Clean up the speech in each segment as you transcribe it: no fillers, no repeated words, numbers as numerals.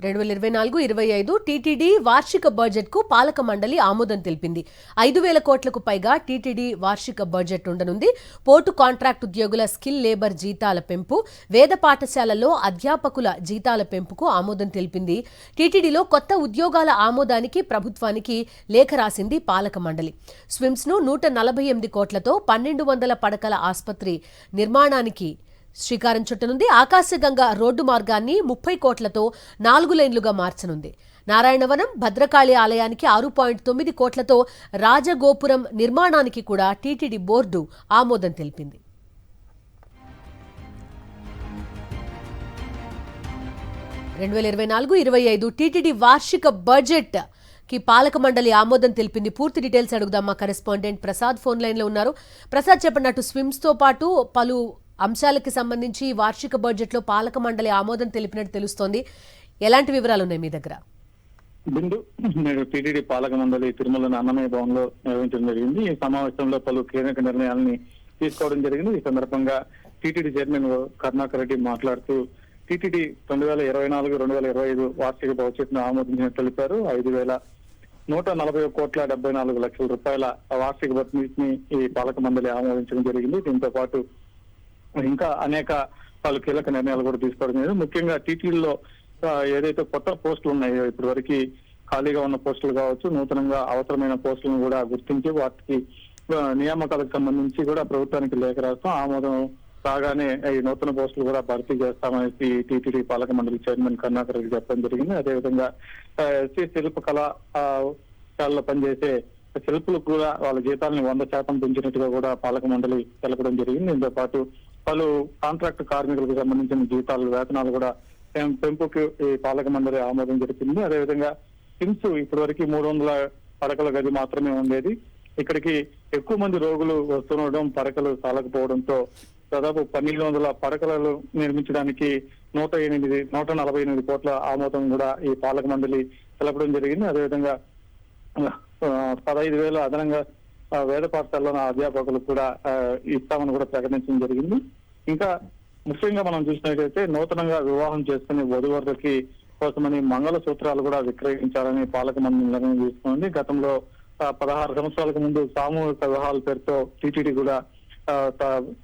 2024-25 TTD వార్షిక బడ్జెట్కు పాలక మండలి ఆమోదం తెలిపింది. 5,000 కోట్లకు పైగా టీటీడీ వార్షిక బడ్జెట్ ఉండనుంది. పోర్టు కాంట్రాక్ట్ ఉద్యోగుల స్కిల్ లేబర్ జీతాల పెంపు, వేద పాఠశాలల్లో అధ్యాపకుల జీతాల పెంపుకు ఆమోదం తెలిపింది. టీటీడీలో కొత్త ఉద్యోగాల ఆమోదానికి ప్రభుత్వానికి లేఖ రాసింది పాలక మండలి. స్విమ్స్ను 148 కోట్లతో 1,200 పడకల ఆసుపత్రి నిర్మాణానికి శ్రీకారం చుట్టనుంది. ఆకాశగంగా రోడ్డు మార్గాన్ని 30 కోట్లతో 4 లేన్లుగా మార్చనుంది. నారాయణవనం భద్రకాళి ఆలయానికి 6.9 కోట్లతో రాజగోపురం నిర్మాణానికి కూడా టీటీడీ బోర్డు ఆమోదం తెలిపింది. టీటీడీ వార్షిక బడ్జెట్ కి పాలక మండలి ఆమోదం తెలిపింది. పూర్తి డీటెయిల్స్ అడుగుదాం. మా కరెస్పాండెంట్ ప్రసాద్ ఫోన్ లైన్ లో ఉన్నారు. ప్రసాద్, చెప్పండి, స్విమ్స్ తో పాటు పలు అంశాలకి సంబంధించి వార్షిక బడ్జెట్ లో పాలక మండలి ఆమోదం తెలిపినట్టు తెలుస్తోంది. ఎలాంటి వివరాలు ఉన్నాయి మీ దగ్గర? బిందు, నేడు టీటీడీ పాలక మండలి తిరుమల అన్నమయ్య భవన్ లో నిర్వహించడం జరిగింది. ఈ సమావేశంలో పలు కీలక నిర్ణయాలని తీసుకోవడం జరిగింది. ఈ సందర్భంగా టీటీడీ చైర్మన్ కరుణాకర్ రెడ్డి మాట్లాడుతూ టీటీడీ 2024-2025 వార్షిక బడ్జెట్ ను ఆమోదించినట్టు తెలిపారు. 5,140 కోట్ల 74 లక్షల రూపాయల వార్షిక బడ్జెట్ ని ఈ పాలక మండలి ఆమోదించడం జరిగింది. దీంతో పాటు ఇంకా అనేక పలు కీలక నిర్ణయాలు కూడా తీసుకోవడం జరిగింది. ముఖ్యంగా టీటీడీలో ఏదైతే కొత్త పోస్టులు ఉన్నాయో, ఇప్పటి వరకు ఖాళీగా ఉన్న పోస్టులు కావచ్చు, నూతనంగా అవసరమైన పోస్టులను కూడా గుర్తించి వాటికి నియామకాలకు సంబంధించి కూడా ప్రభుత్వానికి లేఖ రాస్తాం. ఆమోదం కాగానే ఈ నూతన పోస్టులు కూడా భర్తీ చేస్తామనేసి టీటీడీ పాలక మండలి చైర్మన్ కరుణాకర్ రెడ్డి చెప్పడం జరిగింది. అదేవిధంగా ఎస్సీ శిల్ప కళాశాలలో పనిచేసే శిల్పులకు కూడా వాళ్ళ జీతాలను 100% పెంచినట్టుగా కూడా పాలక మండలి తెలపడం జరిగింది. దీంతో పాటు పలు కాంట్రాక్ట్ కార్మికులకు సంబంధించిన జీతాలు, వేతనాలు కూడా పెంపుకి ఈ పాలక మండలి ఆమోదం జరిపింది. అదేవిధంగా కిమ్స్ ఇప్పటి వరకు 300 పడకల గది మాత్రమే ఉండేది. ఇక్కడికి ఎక్కువ మంది రోగులు వస్తుండడం, పడకలు చాలకపోవడంతో దాదాపు 1,200 పడకలను నిర్మించడానికి 148 కోట్ల ఆమోదం కూడా ఈ పాలక మండలి తెలపడం జరిగింది. అదేవిధంగా 15,000 అదనంగా వేద పాఠశాలలో అధ్యాపకులు కూడా ఇస్తామని కూడా ప్రకటించడం జరిగింది. ఇంకా ముఖ్యంగా మనం చూసినట్లయితే నూతనంగా వివాహం చేసుకునే వధువరులకి కోసమని మంగళ సూత్రాలు కూడా విక్రయించాలని పాలక మండలి నిర్ణయం తీసుకుంది. గతంలో 16 సంవత్సరాలకు ముందు సామూహిక వివాహాల పేరుతో టీటీడీ కూడా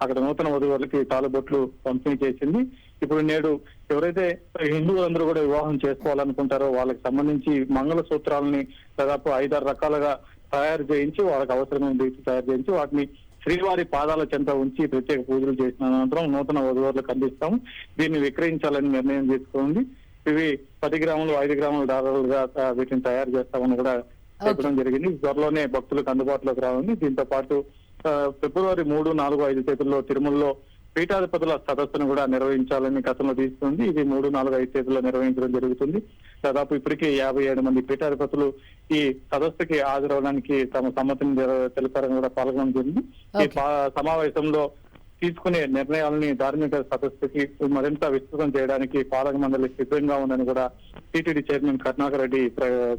అక్కడ నూతన వధువులకి తాళబొట్లు పంపిణీ చేసింది. ఇప్పుడు నేడు ఎవరైతే హిందువులందరూ కూడా వివాహం చేసుకోవాలనుకుంటారో వాళ్ళకి సంబంధించి మంగళ సూత్రాలని దాదాపు 5-6 రకాలుగా తయారు చేయించి, వాళ్ళకి అవసరమైన రీతి తయారు చేయించి వాటిని శ్రీవారి పాదాల చెంత ఉంచి ప్రత్యేక పూజలు చేసిన అనంతరం నూతన వధువులకు అందిస్తాం. దీన్ని విక్రయించాలని నిర్ణయం తీసుకుంది. ఇవి 10 గ్రాములు, 5 గ్రాముల డాలర్లుగా వీటిని తయారు చేస్తామని కూడా చెప్పడం జరిగింది. త్వరలోనే భక్తులకు అందుబాటులోకి రానుంది. దీంతో పాటు ఫిబ్రవరి 3, 4, 5 తేదీల్లో తిరుమలలో పీఠాధిపతుల సదస్సును కూడా నిర్వహించాలని గతంలో తీసుకుంది. ఇది 3, 4, 5 తేదీల్లో నిర్వహించడం జరుగుతుంది. దాదాపు ఇప్పటికీ 57 మంది పీఠాధిపతులు ఈ సదస్సుకి హాజరవడానికి తమ సమ్మతిని తెలిపారని కూడా పాల్గొనడం జరిగింది. ఈ సమావేశంలో తీసుకునే నిర్ణయాలని ధార్మిక సదస్సుకి మరింత విస్తృతం చేయడానికి పాలక మండలి సిద్ధంగా ఉందని కూడా టీటీడీ చైర్మన్ కరుణాకర్ రెడ్డి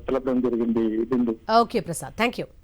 తెలపడం జరిగింది. Okay Prasad, thank you.